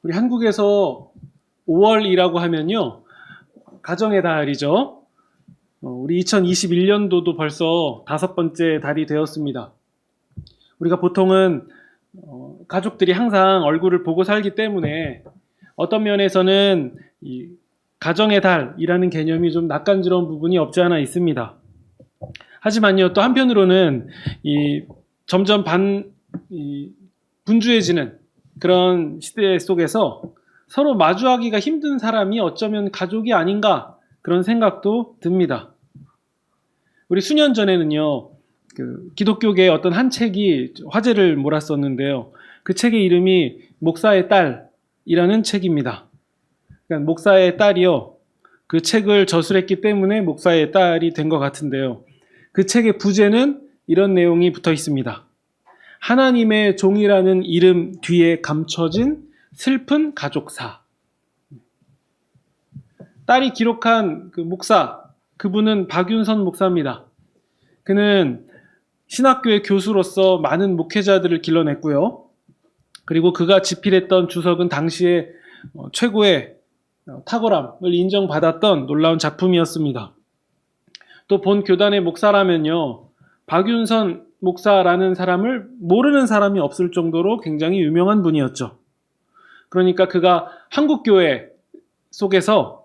우리 한국에서 5월이라고 하면요, 가정의 달이죠. 우리 2021년도도 벌써 5번째 달이 되었습니다. 우리가 보통은 가족들이 항상 얼굴을 보고 살기 때문에 어떤 면에서는 이 가정의 달이라는 개념이 좀 낯간지러운 부분이 없지 않아 있습니다. 하지만요, 또 한편으로는 점점 분주해지는 그런 시대 속에서 서로 마주하기가 힘든 사람이 어쩌면 가족이 아닌가, 그런 생각도 듭니다. 우리 수년 전에는요, 기독교계의 어떤 한 책이 화제를 몰았었는데요. 그 책의 이름이 목사의 딸이라는 책입니다. 그러니까 목사의 딸이요, 그 책을 저술했기 때문에 목사의 딸이 된 것 같은데요. 그 책의 부제는 이런 내용이 붙어 있습니다. 하나님의 종이라는 이름 뒤에 감춰진 슬픈 가족사. 딸이 기록한 그 목사, 그분은 박윤선 목사입니다. 그는 신학교의 교수로서 많은 목회자들을 길러냈고요. 그리고 그가 집필했던 주석은 당시에 최고의 탁월함을 인정받았던 놀라운 작품이었습니다. 또 본 교단의 목사라면요, 박윤선 목사라는 사람을 모르는 사람이 없을 정도로 굉장히 유명한 분이었죠. 그러니까 그가 한국교회 속에서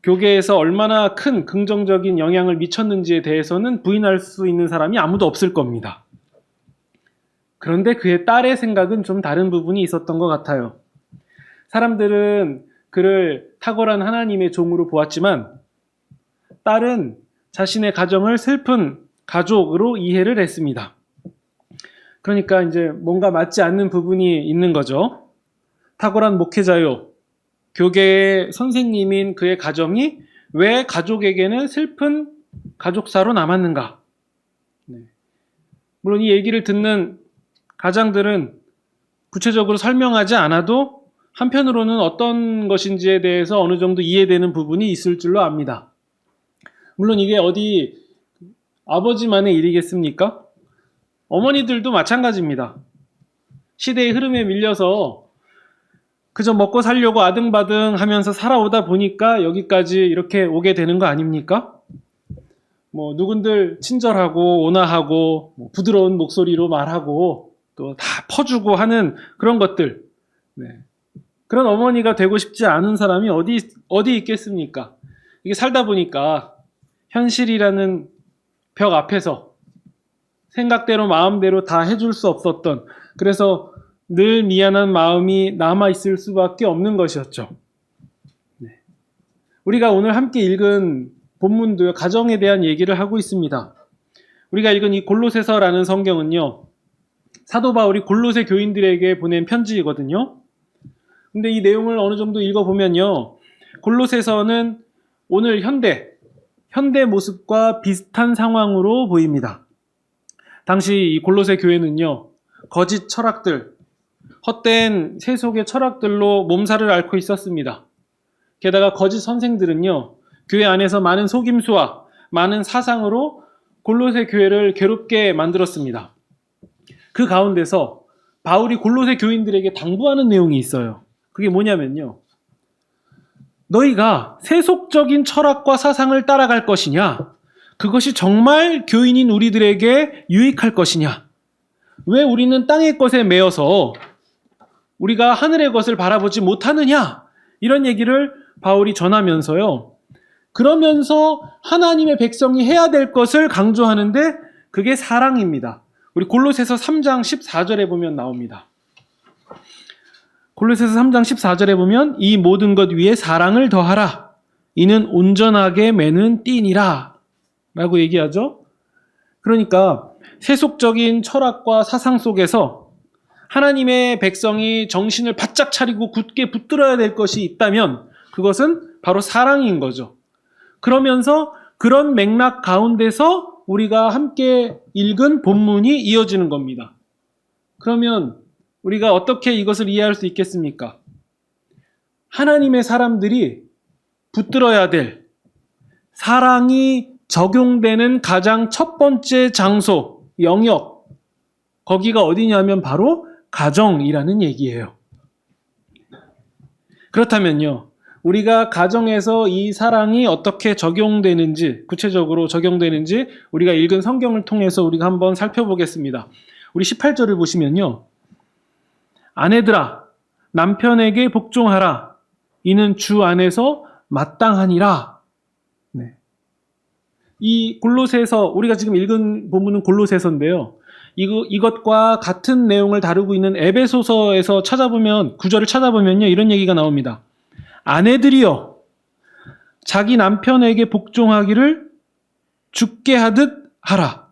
교계에서 얼마나 큰 긍정적인 영향을 미쳤는지에 대해서는 부인할 수 있는 사람이 아무도 없을 겁니다. 그런데 그의 딸의 생각은 좀 다른 부분이 있었던 것 같아요. 사람들은 그를 탁월한 하나님의 종으로 보았지만 딸은 자신의 가정을 슬픈 가족으로 이해를 했습니다. 그러니까 이제 뭔가 맞지 않는 부분이 있는 거죠. 탁월한 목회자요, 교계의 선생님인 그의 가정이 왜 가족에게는 슬픈 가족사로 남았는가? 물론 이 얘기를 듣는 가장들은 구체적으로 설명하지 않아도 한편으로는 어떤 것인지에 대해서 어느 정도 이해되는 부분이 있을 줄로 압니다. 물론 이게 어디 아버지만의 일이겠습니까? 어머니들도 마찬가지입니다. 시대의 흐름에 밀려서 그저 먹고 살려고 아등바등 하면서 살아오다 보니까 여기까지 이렇게 오게 되는 거 아닙니까? 누군들 친절하고 온화하고 부드러운 목소리로 말하고 또 다 퍼주고 하는 그런 것들. 그런 어머니가 되고 싶지 않은 사람이 어디 있겠습니까? 이게 살다 보니까 현실이라는 벽 앞에서 생각대로 마음대로 다 해줄 수 없었던, 그래서 늘 미안한 마음이 남아있을 수밖에 없는 것이었죠. 우리가 오늘 함께 읽은 본문도 가정에 대한 얘기를 하고 있습니다. 우리가 읽은 이 골로새서라는 성경은요, 사도 바울이 골로새 교인들에게 보낸 편지이거든요. 근데 이 내용을 어느 정도 읽어보면요, 골로새서는 오늘 현대 모습과 비슷한 상황으로 보입니다. 당시 이 골로새 교회는요, 거짓 철학들, 헛된 세속의 철학들로 몸살을 앓고 있었습니다. 게다가 거짓 선생들은요, 교회 안에서 많은 속임수와 많은 사상으로 골로새 교회를 괴롭게 만들었습니다. 그 가운데서 바울이 골로새 교인들에게 당부하는 내용이 있어요. 그게 뭐냐면요, 너희가 세속적인 철학과 사상을 따라갈 것이냐? 그것이 정말 교인인 우리들에게 유익할 것이냐? 왜 우리는 땅의 것에 매여서 우리가 하늘의 것을 바라보지 못하느냐? 이런 얘기를 바울이 전하면서요, 그러면서 하나님의 백성이 해야 될 것을 강조하는데 그게 사랑입니다. 우리 골로새서 3장 14절에 보면 나옵니다. 골로새서 3장 14절에 보면 이 모든 것 위에 사랑을 더하라. 이는 온전하게 매는 띠니라 라고 얘기하죠. 그러니까 세속적인 철학과 사상 속에서 하나님의 백성이 정신을 바짝 차리고 굳게 붙들어야 될 것이 있다면 그것은 바로 사랑인 거죠. 그러면서 그런 맥락 가운데서 우리가 함께 읽은 본문이 이어지는 겁니다. 그러면 우리가 어떻게 이것을 이해할 수 있겠습니까? 하나님의 사람들이 붙들어야 될 사랑이 적용되는 가장 첫 번째 장소, 영역, 거기가 어디냐면 바로 가정이라는 얘기예요. 그렇다면요, 우리가 가정에서 이 사랑이 어떻게 적용되는지, 구체적으로 적용되는지 우리가 읽은 성경을 통해서 우리가 한번 살펴보겠습니다. 우리 18절을 보시면요, 아내들아 남편에게 복종하라. 이는 주 안에서 마땅하니라. 네. 이 골로새서, 우리가 지금 읽은 본문은 골로새서인데요. 이것과 같은 내용을 다루고 있는 에베소서에서 찾아보면, 구절을 찾아보면요, 이런 얘기가 나옵니다. 아내들이여 자기 남편에게 복종하기를 주께 하듯 하라.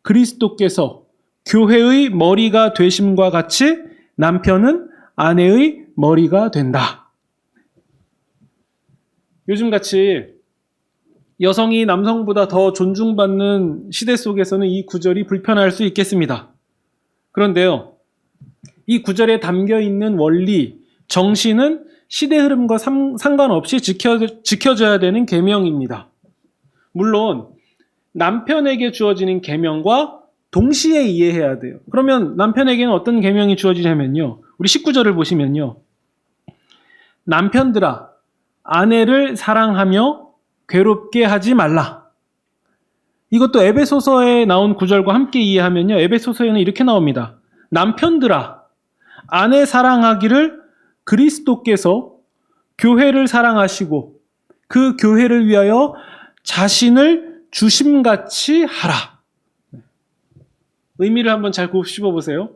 그리스도께서 교회의 머리가 되심과 같이 남편은 아내의 머리가 된다. 요즘같이 여성이 남성보다 더 존중받는 시대 속에서는 이 구절이 불편할 수 있겠습니다. 그런데요, 이 구절에 담겨 있는 원리, 정신은 시대 흐름과 상관없이 지켜져야 되는 계명입니다. 물론 남편에게 주어지는 계명과 동시에 이해해야 돼요. 그러면 남편에게는 어떤 계명이 주어지냐면요, 우리 19절을 보시면요, 남편들아 아내를 사랑하며 괴롭게 하지 말라. 이것도 에베소서에 나온 구절과 함께 이해하면요, 에베소서에는 이렇게 나옵니다. 남편들아 아내 사랑하기를 그리스도께서 교회를 사랑하시고 그 교회를 위하여 자신을 주심같이 하라. 의미를 한번 잘 곱씹어 보세요.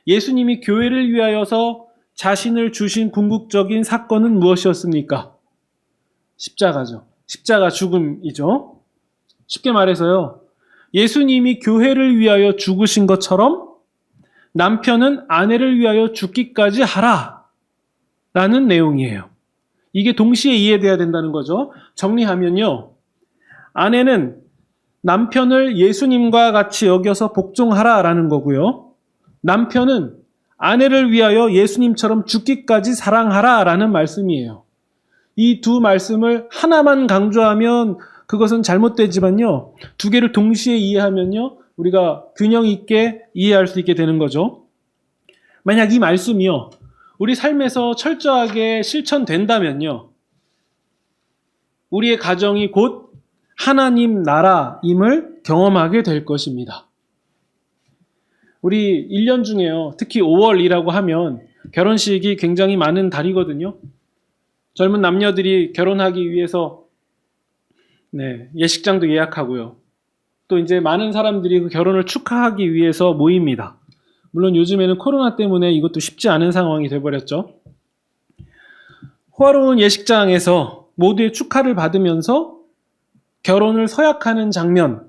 예수님이 교회를 위하여서 자신을 주신 궁극적인 사건은 무엇이었습니까? 십자가죠. 십자가 죽음이죠. 쉽게 말해서요, 예수님이 교회를 위하여 죽으신 것처럼 남편은 아내를 위하여 죽기까지 하라 라는 내용이에요. 이게 동시에 이해돼야 된다는 거죠. 정리하면요, 아내는 남편을 예수님과 같이 여겨서 복종하라 라는 거고요, 남편은 아내를 위하여 예수님처럼 죽기까지 사랑하라 라는 말씀이에요. 이 두 말씀을 하나만 강조하면 그것은 잘못되지만요, 두 개를 동시에 이해하면요, 우리가 균형 있게 이해할 수 있게 되는 거죠. 만약 이 말씀이요, 우리 삶에서 철저하게 실천된다면요, 우리의 가정이 곧 하나님 나라임을 경험하게 될 것입니다. 우리 1년 중에요, 특히 5월이라고 하면 결혼식이 굉장히 많은 달이거든요. 젊은 남녀들이 결혼하기 위해서 예식장도 예약하고요. 또 이제 많은 사람들이 그 결혼을 축하하기 위해서 모입니다. 물론 요즘에는 코로나 때문에 이것도 쉽지 않은 상황이 돼버렸죠. 호화로운 예식장에서 모두의 축하를 받으면서 결혼을 서약하는 장면,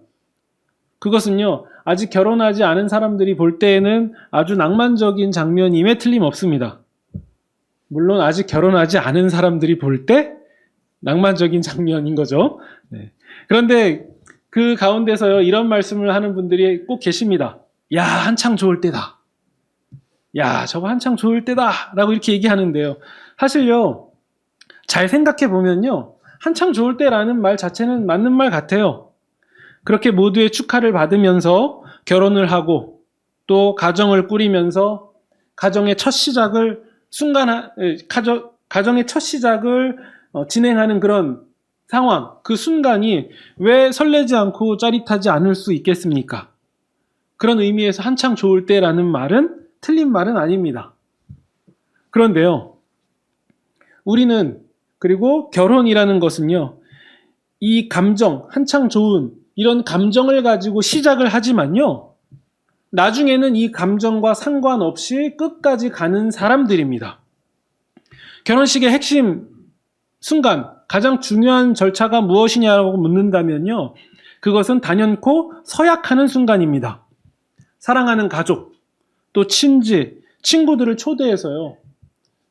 그것은요, 아직 결혼하지 않은 사람들이 볼 때에는 아주 낭만적인 장면임에 틀림없습니다. 물론 아직 결혼하지 않은 사람들이 볼 때 낭만적인 장면인 거죠. 네. 그런데 그 가운데서요, 이런 말씀을 하는 분들이 꼭 계십니다. 야, 한창 좋을 때다. 야, 저거 한창 좋을 때다. 라고 이렇게 얘기하는데요. 사실요, 잘 생각해 보면요, 한창 좋을 때라는 말 자체는 맞는 말 같아요. 그렇게 모두의 축하를 받으면서 결혼을 하고 또 가정을 꾸리면서 가정의 첫 시작을 가정의 첫 시작을 진행하는 그런 상황, 그 순간이 왜 설레지 않고 짜릿하지 않을 수 있겠습니까? 그런 의미에서 한창 좋을 때라는 말은 틀린 말은 아닙니다. 그런데요, 우리는, 그리고 결혼이라는 것은요, 이 감정, 한창 좋은 이런 감정을 가지고 시작을 하지만요, 나중에는 이 감정과 상관없이 끝까지 가는 사람들입니다. 결혼식의 핵심 순간, 가장 중요한 절차가 무엇이냐고 묻는다면요, 그것은 단연코 서약하는 순간입니다. 사랑하는 가족, 또 친지, 친구들을 초대해서요,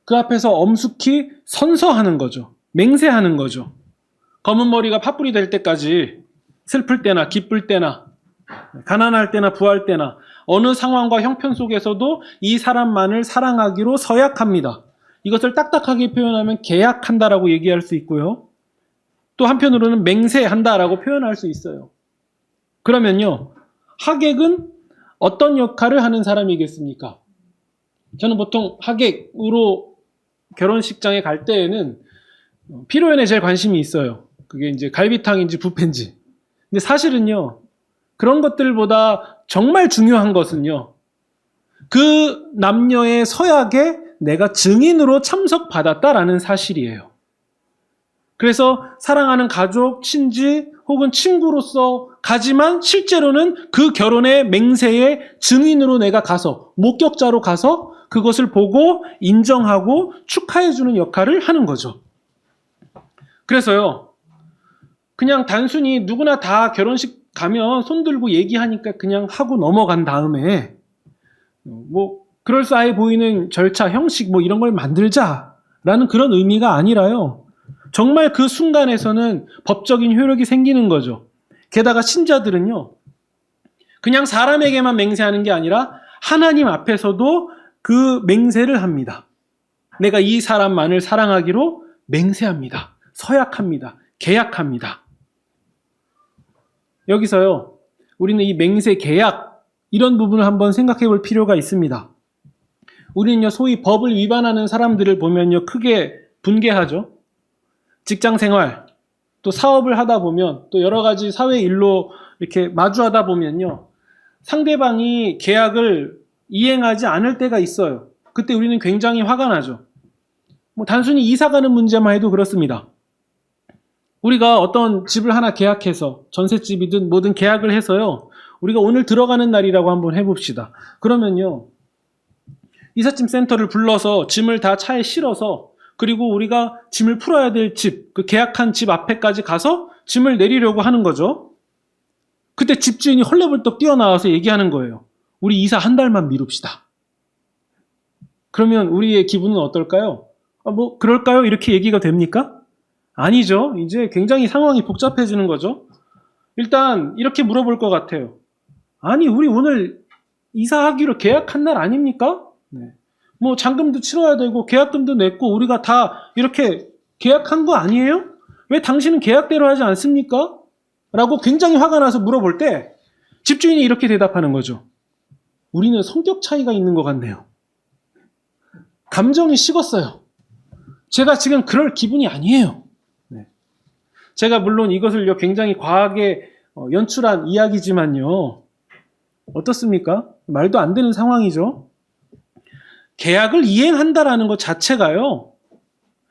그 앞에서 엄숙히 선서하는 거죠. 맹세하는 거죠. 검은 머리가 팥불이 될 때까지 슬플 때나 기쁠 때나 가난할 때나 부할 때나 어느 상황과 형편 속에서도 이 사람만을 사랑하기로 서약합니다. 이것을 딱딱하게 표현하면 계약한다라고 얘기할 수 있고요. 또 한편으로는 맹세한다라고 표현할 수 있어요. 그러면요, 하객은 어떤 역할을 하는 사람이겠습니까? 저는 보통 하객으로 결혼식장에 갈 때에는 피로연에 제일 관심이 있어요. 그게 이제 갈비탕인지 뷔페인지. 근데 사실은요, 그런 것들보다 정말 중요한 것은요, 그 남녀의 서약에 내가 증인으로 참석받았다라는 사실이에요. 그래서 사랑하는 가족, 친지 혹은 친구로서 가지만 실제로는 그 결혼의 맹세의 증인으로 내가 가서, 목격자로 가서 그것을 보고 인정하고 축하해주는 역할을 하는 거죠. 그래서요, 그냥 단순히 누구나 다 결혼식 가면 손들고 얘기하니까 그냥 하고 넘어간 다음에 뭐 그럴싸해 보이는 절차, 형식 뭐 이런 걸 만들자라는 그런 의미가 아니라요. 정말 그 순간에서는 법적인 효력이 생기는 거죠. 게다가 신자들은요, 그냥 사람에게만 맹세하는 게 아니라 하나님 앞에서도 그 맹세를 합니다. 내가 이 사람만을 사랑하기로 맹세합니다. 서약합니다. 계약합니다. 여기서요, 우리는 이 맹세, 계약 이런 부분을 한번 생각해 볼 필요가 있습니다. 우리는요, 소위 법을 위반하는 사람들을 보면요, 크게 분개하죠. 직장 생활, 또 사업을 하다 보면, 또 여러 가지 사회 일로 이렇게 마주하다 보면요, 상대방이 계약을 이행하지 않을 때가 있어요. 그때 우리는 굉장히 화가 나죠. 뭐 단순히 이사 가는 문제만 해도 그렇습니다. 우리가 어떤 집을 하나 계약해서 전셋집이든 뭐든 계약을 해서요, 우리가 오늘 들어가는 날이라고 한번 해봅시다. 그러면요, 이삿짐 센터를 불러서 짐을 다 차에 실어서, 그리고 우리가 짐을 풀어야 될 집, 그 계약한 집 앞에까지 가서 짐을 내리려고 하는 거죠. 그때 집주인이 헐레벌떡 뛰어나와서 얘기하는 거예요. 우리 이사 한 달만 미룹시다. 그러면 우리의 기분은 어떨까요? 뭐 그럴까요? 이렇게 얘기가 됩니까? 아니죠. 이제 굉장히 상황이 복잡해지는 거죠. 일단 이렇게 물어볼 것 같아요. 아니, 우리 오늘 이사하기로 계약한 날 아닙니까? 네. 뭐 잔금도 치러야 되고 계약금도 냈고 우리가 다 이렇게 계약한 거 아니에요? 왜 당신은 계약대로 하지 않습니까? 라고 굉장히 화가 나서 물어볼 때 집주인이 이렇게 대답하는 거죠. 우리는 성격 차이가 있는 것 같네요. 감정이 식었어요. 제가 지금 그럴 기분이 아니에요. 네. 제가 물론 이것을요, 굉장히 과하게 연출한 이야기지만요, 어떻습니까? 말도 안 되는 상황이죠. 계약을 이행한다라는 것 자체가요,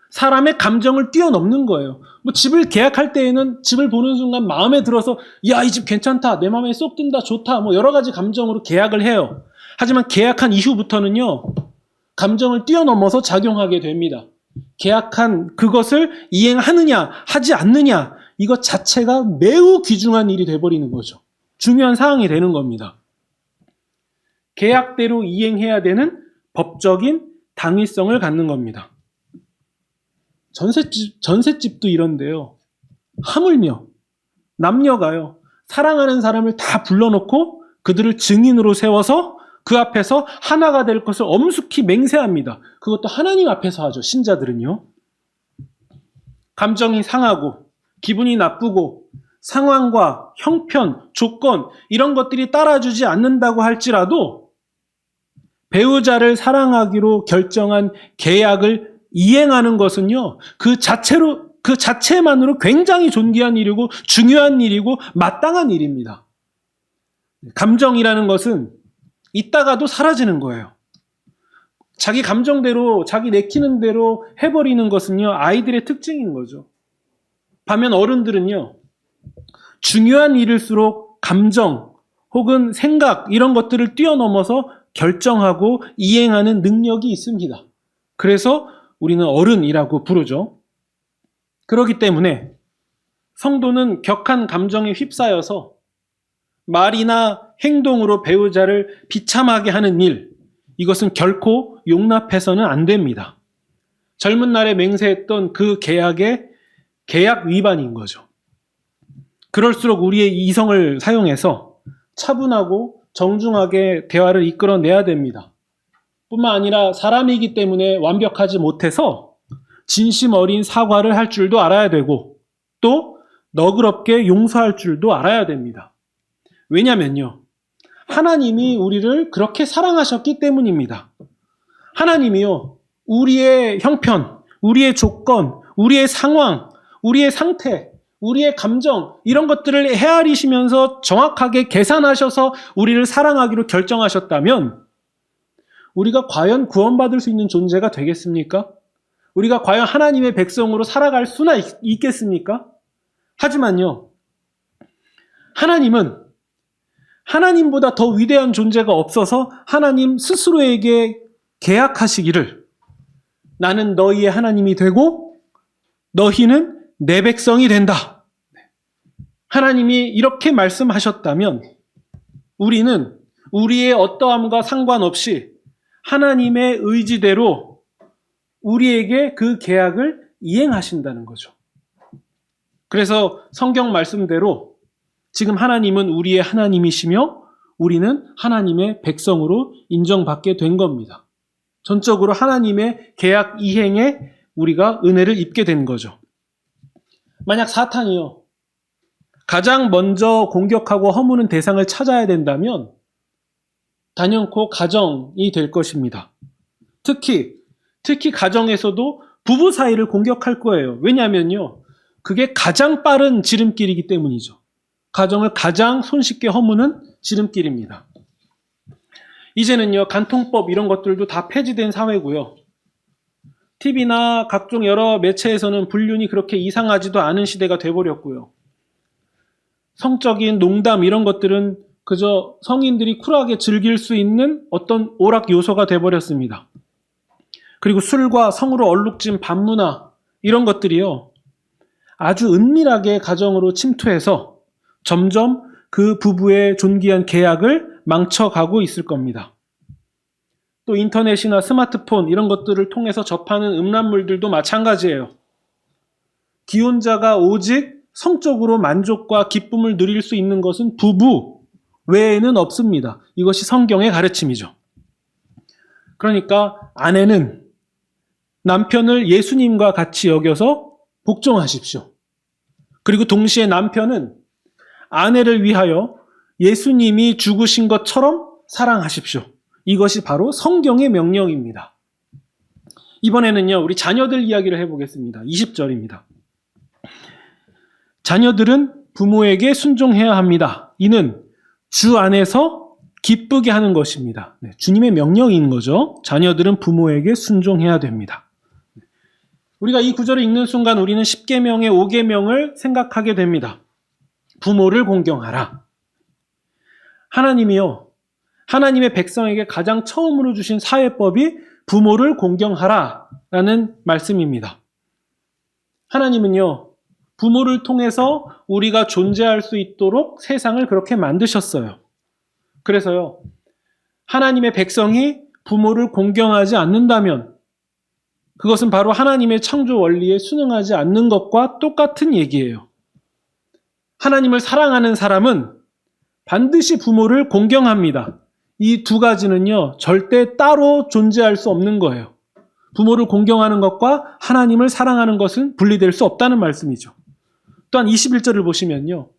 사람의 감정을 뛰어넘는 거예요. 뭐 집을 계약할 때에는 집을 보는 순간 마음에 들어서 야, 이 집 괜찮다, 내 마음에 쏙 든다, 좋다, 뭐 여러 가지 감정으로 계약을 해요. 하지만 계약한 이후부터는요, 감정을 뛰어넘어서 작용하게 됩니다. 계약한 그것을 이행하느냐 하지 않느냐, 이것 자체가 매우 귀중한 일이 돼버리는 거죠. 중요한 사항이 되는 겁니다. 계약대로 이행해야 되는 법적인 당위성을 갖는 겁니다. 전셋집도 이런데요, 하물며 남녀가요, 사랑하는 사람을 다 불러놓고 그들을 증인으로 세워서 그 앞에서 하나가 될 것을 엄숙히 맹세합니다. 그것도 하나님 앞에서 하죠. 신자들은요, 감정이 상하고 기분이 나쁘고 상황과 형편, 조건 이런 것들이 따라주지 않는다고 할지라도 배우자를 사랑하기로 결정한 계약을 이행하는 것은요, 그 자체만으로 굉장히 존귀한 일이고 중요한 일이고 마땅한 일입니다. 감정이라는 것은 있다가도 사라지는 거예요. 자기 감정대로, 자기 내키는 대로 해버리는 것은요, 아이들의 특징인 거죠. 반면 어른들은요, 중요한 일일수록 감정 혹은 생각 이런 것들을 뛰어넘어서 결정하고 이행하는 능력이 있습니다. 그래서 우리는 어른이라고 부르죠. 그렇기 때문에 성도는 격한 감정에 휩싸여서 말이나 행동으로 배우자를 비참하게 하는 일, 이것은 결코 용납해서는 안 됩니다. 젊은 날에 맹세했던 그 계약의 계약 위반인 거죠. 그럴수록 우리의 이성을 사용해서 차분하고 정중하게 대화를 이끌어내야 됩니다. 뿐만 아니라 사람이기 때문에 완벽하지 못해서 진심 어린 사과를 할 줄도 알아야 되고 또 너그럽게 용서할 줄도 알아야 됩니다. 왜냐면요, 하나님이 우리를 그렇게 사랑하셨기 때문입니다. 하나님이요, 우리의 형편, 우리의 조건, 우리의 상황, 우리의 상태, 우리의 감정 이런 것들을 헤아리시면서 정확하게 계산하셔서 우리를 사랑하기로 결정하셨다면 우리가 과연 구원받을 수 있는 존재가 되겠습니까? 우리가 과연 하나님의 백성으로 살아갈 수나 있겠습니까? 하지만요, 하나님은 하나님보다 더 위대한 존재가 없어서 하나님 스스로에게 계약하시기를 나는 너희의 하나님이 되고 너희는 내 백성이 된다. 하나님이 이렇게 말씀하셨다면 우리는 우리의 어떠함과 상관없이 하나님의 의지대로 우리에게 그 계약을 이행하신다는 거죠. 그래서 성경 말씀대로 지금 하나님은 우리의 하나님이시며 우리는 하나님의 백성으로 인정받게 된 겁니다. 전적으로 하나님의 계약 이행에 우리가 은혜를 입게 된 거죠. 만약 사탄이요, 가장 먼저 공격하고 허무는 대상을 찾아야 된다면 단연코 가정이 될 것입니다. 특히 가정에서도 부부 사이를 공격할 거예요. 왜냐하면요, 그게 가장 빠른 지름길이기 때문이죠. 가정을 가장 손쉽게 허무는 지름길입니다. 이제는요, 간통법 이런 것들도 다 폐지된 사회고요. TV나 각종 여러 매체에서는 불륜이 그렇게 이상하지도 않은 시대가 돼버렸고요. 성적인 농담 이런 것들은 그저 성인들이 쿨하게 즐길 수 있는 어떤 오락 요소가 돼버렸습니다. 그리고 술과 성으로 얼룩진 밤문화 이런 것들이요, 아주 은밀하게 가정으로 침투해서 점점 그 부부의 존귀한 계약을 망쳐가고 있을 겁니다. 또 인터넷이나 스마트폰 이런 것들을 통해서 접하는 음란물들도 마찬가지예요. 기혼자가 오직 성적으로 만족과 기쁨을 누릴 수 있는 것은 부부 외에는 없습니다. 이것이 성경의 가르침이죠. 그러니까 아내는 남편을 예수님과 같이 여겨서 복종하십시오. 그리고 동시에 남편은 아내를 위하여 예수님이 죽으신 것처럼 사랑하십시오. 이것이 바로 성경의 명령입니다. 이번에는요, 우리 자녀들 이야기를 해보겠습니다. 20절입니다. 자녀들은 부모에게 순종해야 합니다. 이는 주 안에서 기쁘게 하는 것입니다. 주님의 명령인 거죠. 자녀들은 부모에게 순종해야 됩니다. 우리가 이 구절을 읽는 순간 우리는 10계명의 5계명을 생각하게 됩니다. 부모를 공경하라. 하나님이요, 하나님의 백성에게 가장 처음으로 주신 사회법이 부모를 공경하라 라는 말씀입니다. 하나님은요, 부모를 통해서 우리가 존재할 수 있도록 세상을 그렇게 만드셨어요. 그래서요, 하나님의 백성이 부모를 공경하지 않는다면 그것은 바로 하나님의 창조 원리에 순응하지 않는 것과 똑같은 얘기예요. 하나님을 사랑하는 사람은 반드시 부모를 공경합니다. 이 두 가지는요, 절대 따로 존재할 수 없는 거예요. 부모를 공경하는 것과 하나님을 사랑하는 것은 분리될 수 없다는 말씀이죠. 또한 21절을 보시면요,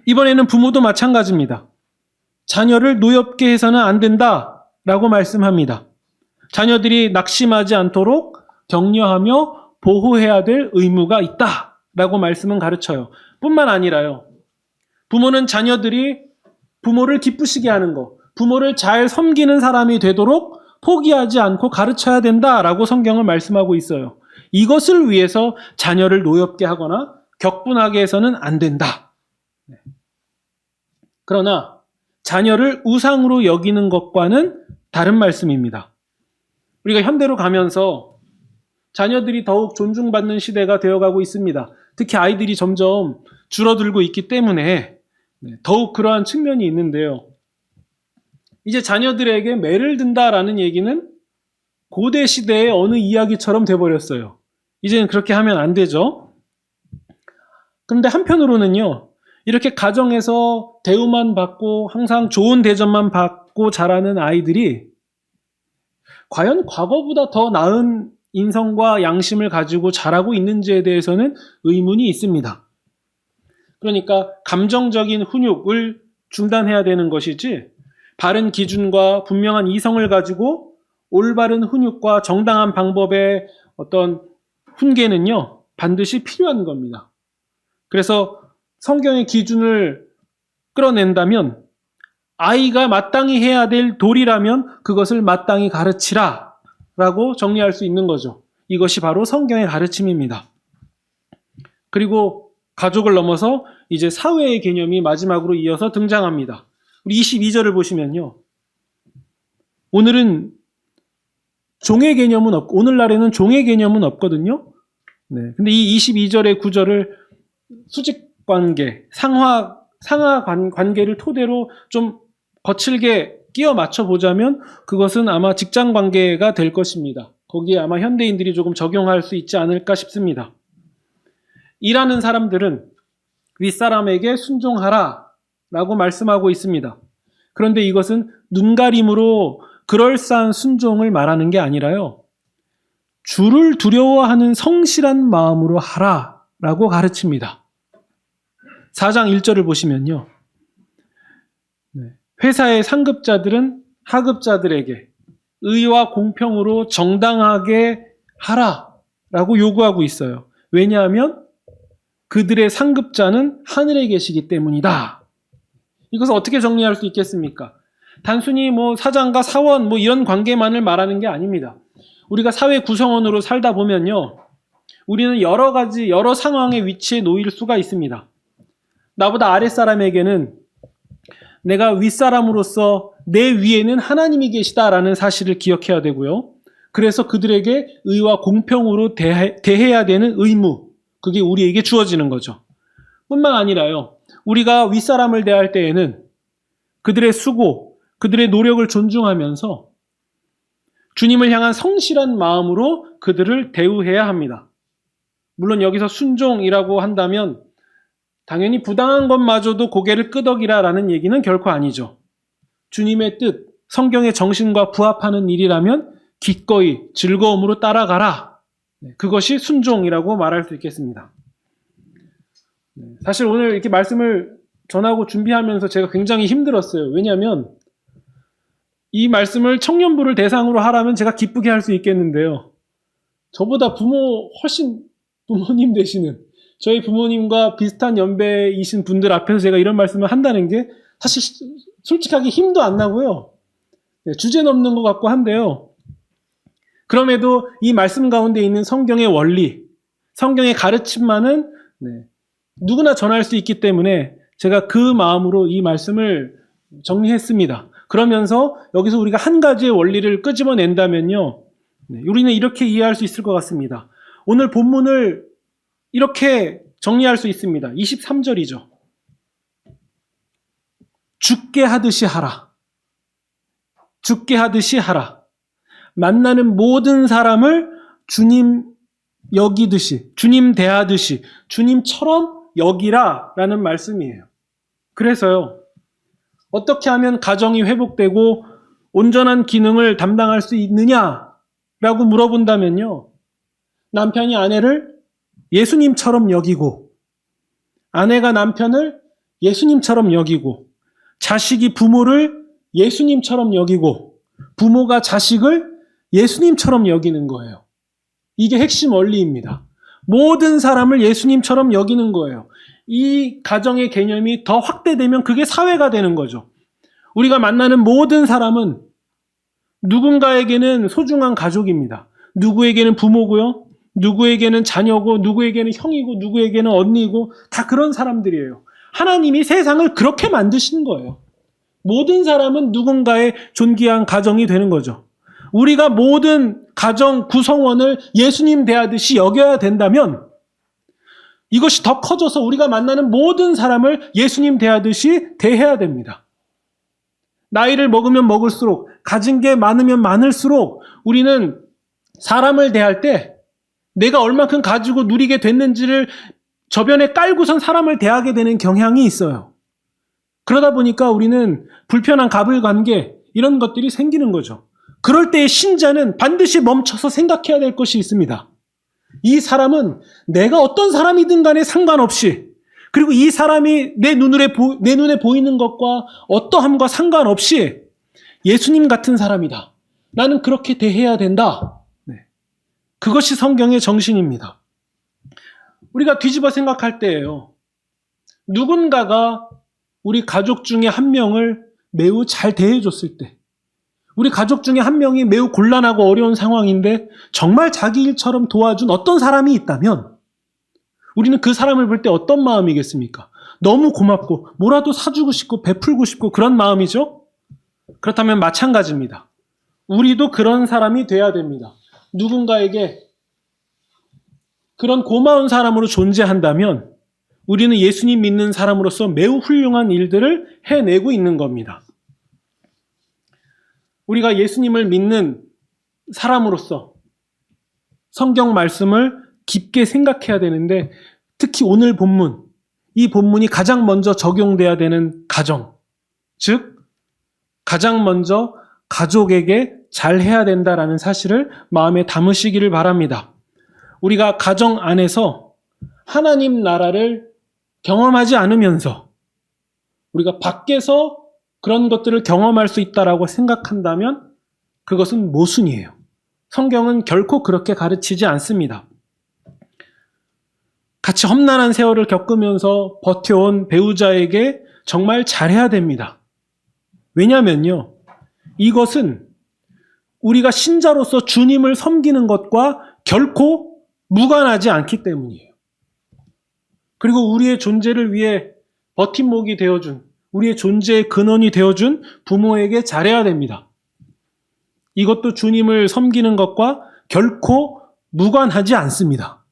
이번에는 부모도 마찬가지입니다. 자녀를 노엽게 해서는 안 된다라고 말씀합니다. 자녀들이 낙심하지 않도록 격려하며 보호해야 될 의무가 있다라고 말씀은 가르쳐요. 뿐만 아니라요, 부모는 자녀들이 부모를 기쁘시게 하는 것, 부모를 잘 섬기는 사람이 되도록 포기하지 않고 가르쳐야 된다라고 성경은 말씀하고 있어요. 이것을 위해서 자녀를 노엽게 하거나 격분하게 해서는 안 된다. 그러나 자녀를 우상으로 여기는 것과는 다른 말씀입니다. 우리가 현대로 가면서 자녀들이 더욱 존중받는 시대가 되어가고 있습니다. 특히 아이들이 점점 줄어들고 있기 때문에 더욱 그러한 측면이 있는데요. 이제 자녀들에게 매를 든다라는 얘기는 고대 시대의 어느 이야기처럼 돼버렸어요. 이제는 그렇게 하면 안 되죠. 그런데 한편으로는요, 이렇게 가정에서 대우만 받고 항상 좋은 대접만 받고 자라는 아이들이 과연 과거보다 더 나은 인성과 양심을 가지고 자라고 있는지에 대해서는 의문이 있습니다. 그러니까 감정적인 훈육을 중단해야 되는 것이지 바른 기준과 분명한 이성을 가지고 올바른 훈육과 정당한 방법의 어떤 훈계는요, 반드시 필요한 겁니다. 그래서 성경의 기준을 끌어낸다면 아이가 마땅히 해야 될 도리라면 그것을 마땅히 가르치라 라고 정리할 수 있는 거죠. 이것이 바로 성경의 가르침입니다. 그리고 가족을 넘어서 이제 사회의 개념이 마지막으로 이어서 등장합니다. 우리 22절을 보시면요. 오늘은 종의 개념은 없고, 오늘날에는 종의 개념은 없거든요. 네. 근데 이 22절의 구절을 수직 관계, 상하 관계를 토대로 좀 거칠게 끼워 맞춰 보자면 그것은 아마 직장 관계가 될 것입니다. 거기에 아마 현대인들이 조금 적용할 수 있지 않을까 싶습니다. 일하는 사람들은 윗사람에게 순종하라 라고 말씀하고 있습니다. 그런데 이것은 눈가림으로 그럴싸한 순종을 말하는 게 아니라요. 주를 두려워하는 성실한 마음으로 하라 라고 가르칩니다. 4장 1절을 보시면요. 회사의 상급자들은 하급자들에게 의와 공평으로 정당하게 하라 라고 요구하고 있어요. 왜냐하면 그들의 상급자는 하늘에 계시기 때문이다. 이것을 어떻게 정리할 수 있겠습니까? 단순히 사장과 사원 이런 관계만을 말하는 게 아닙니다. 우리가 사회 구성원으로 살다 보면요. 우리는 여러 상황의 위치에 놓일 수가 있습니다. 나보다 아랫사람에게는 내가 윗사람으로서 내 위에는 하나님이 계시다라는 사실을 기억해야 되고요. 그래서 그들에게 의와 공평으로 대해야 되는 의무, 그게 우리에게 주어지는 거죠. 뿐만 아니라요. 우리가 윗사람을 대할 때에는 그들의 수고, 그들의 노력을 존중하면서 주님을 향한 성실한 마음으로 그들을 대우해야 합니다. 물론 여기서 순종이라고 한다면 당연히 부당한 것마저도 고개를 끄덕이라라는 얘기는 결코 아니죠. 주님의 뜻, 성경의 정신과 부합하는 일이라면 기꺼이 즐거움으로 따라가라. 그것이 순종이라고 말할 수 있겠습니다. 사실 오늘 이렇게 말씀을 전하고 준비하면서 제가 굉장히 힘들었어요. 왜냐하면 이 말씀을 청년부를 대상으로 하라면 제가 기쁘게 할 수 있겠는데요. 저보다 훨씬 부모님 되시는 저희 부모님과 비슷한 연배이신 분들 앞에서 제가 이런 말씀을 한다는 게 사실 솔직하게 힘도 안 나고요. 주제 넘는 것 같고 한데요. 그럼에도 이 말씀 가운데 있는 성경의 원리, 성경의 가르침만은 누구나 전할 수 있기 때문에 제가 그 마음으로 이 말씀을 정리했습니다. 그러면서 여기서 우리가 한 가지의 원리를 끄집어낸다면요. 우리는 이렇게 이해할 수 있을 것 같습니다. 오늘 본문을 이렇게 정리할 수 있습니다. 23절이죠. 죽게 하듯이 하라. 죽게 하듯이 하라. 만나는 모든 사람을 주님 여기듯이, 주님 대하듯이, 주님처럼 여기라 라는 말씀이에요. 그래서요. 어떻게 하면 가정이 회복되고 온전한 기능을 담당할 수 있느냐라고 물어본다면요. 남편이 아내를 예수님처럼 여기고, 아내가 남편을 예수님처럼 여기고, 자식이 부모를 예수님처럼 여기고, 부모가 자식을 예수님처럼 여기는 거예요. 이게 핵심 원리입니다. 모든 사람을 예수님처럼 여기는 거예요. 이 가정의 개념이 더 확대되면 그게 사회가 되는 거죠. 우리가 만나는 모든 사람은 누군가에게는 소중한 가족입니다. 누구에게는 부모고요. 누구에게는 자녀고, 누구에게는 형이고, 누구에게는 언니고, 다 그런 사람들이에요. 하나님이 세상을 그렇게 만드신 거예요. 모든 사람은 누군가의 존귀한 가정이 되는 거죠. 우리가 모든 가정 구성원을 예수님 대하듯이 여겨야 된다면 이것이 더 커져서 우리가 만나는 모든 사람을 예수님 대하듯이 대해야 됩니다. 나이를 먹으면 먹을수록, 가진 게 많으면 많을수록 우리는 사람을 대할 때 내가 얼마큼 가지고 누리게 됐는지를 저변에 깔고선 사람을 대하게 되는 경향이 있어요. 그러다 보니까 우리는 불편한 갑을관계 이런 것들이 생기는 거죠. 그럴 때의 신자는 반드시 멈춰서 생각해야 될 것이 있습니다. 이 사람은 내가 어떤 사람이든 간에 상관없이, 그리고 이 사람이 내 눈에 보이는 것과 어떠함과 상관없이 예수님 같은 사람이다. 나는 그렇게 대해야 된다. 네. 그것이 성경의 정신입니다. 우리가 뒤집어 생각할 때예요. 누군가가 우리 가족 중에 한 명을 매우 잘 대해줬을 때, 우리 가족 중에 한 명이 매우 곤란하고 어려운 상황인데 정말 자기 일처럼 도와준 어떤 사람이 있다면 우리는 그 사람을 볼 때 어떤 마음이겠습니까? 너무 고맙고 뭐라도 사주고 싶고 베풀고 싶고 그런 마음이죠? 그렇다면 마찬가지입니다. 우리도 그런 사람이 돼야 됩니다. 누군가에게 그런 고마운 사람으로 존재한다면 우리는 예수님 믿는 사람으로서 매우 훌륭한 일들을 해내고 있는 겁니다. 우리가 예수님을 믿는 사람으로서 성경 말씀을 깊게 생각해야 되는데 특히 오늘 본문, 이 본문이 가장 먼저 적용돼야 되는 가정, 즉 가장 먼저 가족에게 잘해야 된다라는 사실을 마음에 담으시기를 바랍니다. 우리가 가정 안에서 하나님 나라를 경험하지 않으면서 우리가 밖에서 그런 것들을 경험할 수 있다라고 생각한다면 그것은 모순이에요. 성경은 결코 그렇게 가르치지 않습니다. 같이 험난한 세월을 겪으면서 버텨온 배우자에게 정말 잘해야 됩니다. 왜냐면요, 이것은 우리가 신자로서 주님을 섬기는 것과 결코 무관하지 않기 때문이에요. 그리고 우리의 존재를 위해 버팀목이 되어준, 우리의 존재의 근원이 되어준 부모에게 잘해야 됩니다. 이것도 주님을 섬기는 것과 결코 무관하지 않습니다.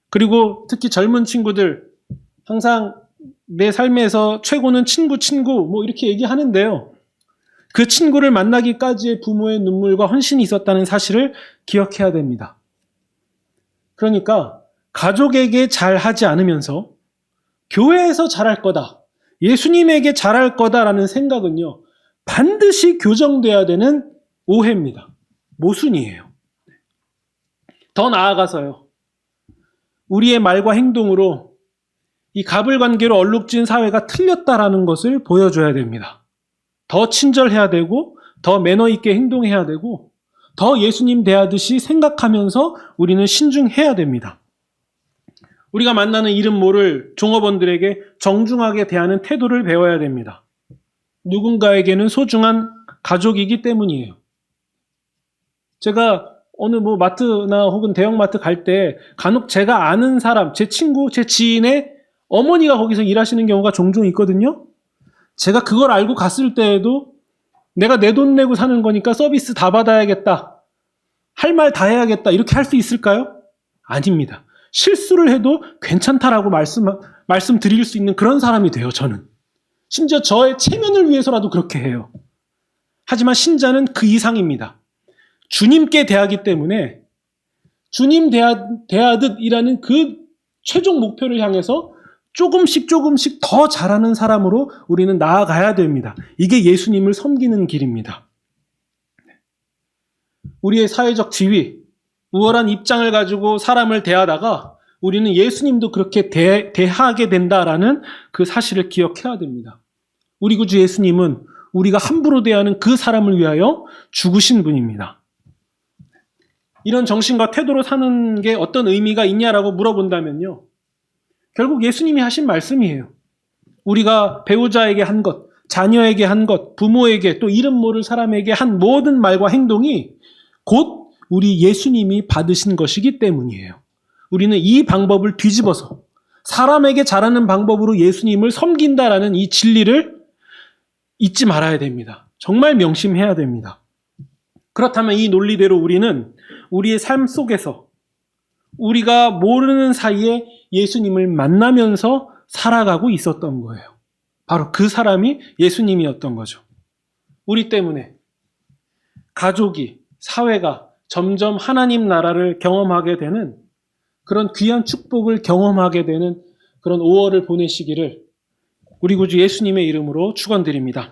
그리고 특히 젊은 친구들, 항상 내 삶에서 최고는 친구, 뭐 이렇게 얘기하는데요. 그 친구를 만나기까지의 부모의 눈물과 헌신이 있었다는 사실을 기억해야 됩니다. 그러니까 가족에게 잘하지 않으면서 교회에서 잘할 거다, 예수님에게 잘할 거다라는 생각은요, 반드시 교정돼야 되는 오해입니다. 모순이에요. 더 나아가서요, 우리의 말과 행동으로 이 가불관계로 얼룩진 사회가 틀렸다라는 것을 보여줘야 됩니다. 더 친절해야 되고, 더 매너 있게 행동해야 되고, 더 예수님 대하듯이 생각하면서 우리는 신중해야 됩니다. 우리가 만나는 이름 모를 종업원들에게 정중하게 대하는 태도를 배워야 됩니다. 누군가에게는 소중한 가족이기 때문이에요. 제가 어느 마트나 혹은 대형마트 갈 때 간혹 제가 아는 사람, 제 친구, 제 지인의 어머니가 거기서 일하시는 경우가 종종 있거든요. 제가 그걸 알고 갔을 때에도 내가 내 돈 내고 사는 거니까 서비스 다 받아야겠다, 할 말 다 해야겠다, 이렇게 할 수 있을까요? 아닙니다. 실수를 해도 괜찮다라고 말씀드릴 수 있는 그런 사람이 돼요, 저는. 심지어 저의 체면을 위해서라도 그렇게 해요. 하지만 신자는 그 이상입니다. 주님께 대하기 때문에 주님 대하듯이라는 그 최종 목표를 향해서 조금씩 더 잘하는 사람으로 우리는 나아가야 됩니다. 이게 예수님을 섬기는 길입니다. 우리의 사회적 지위, 우월한 입장을 가지고 사람을 대하다가 우리는 예수님도 그렇게 대하게 된다라는 그 사실을 기억해야 됩니다. 우리 구주 예수님은 우리가 함부로 대하는 그 사람을 위하여 죽으신 분입니다. 이런 정신과 태도로 사는 게 어떤 의미가 있냐라고 물어본다면요, 결국 예수님이 하신 말씀이에요. 우리가 배우자에게 한 것, 자녀에게 한 것, 부모에게, 또 이름 모를 사람에게 한 모든 말과 행동이 곧 우리 예수님이 받으신 것이기 때문이에요. 우리는 이 방법을 뒤집어서 사람에게 잘하는 방법으로 예수님을 섬긴다라는 이 진리를 잊지 말아야 됩니다. 정말 명심해야 됩니다. 그렇다면 이 논리대로 우리는 우리의 삶 속에서 우리가 모르는 사이에 예수님을 만나면서 살아가고 있었던 거예요. 바로 그 사람이 예수님이었던 거죠. 우리 때문에 가족이, 사회가 점점 하나님 나라를 경험하게 되는 그런 귀한 축복을 경험하게 되는 그런 5월을 보내시기를 우리 구주 예수님의 이름으로 축원드립니다.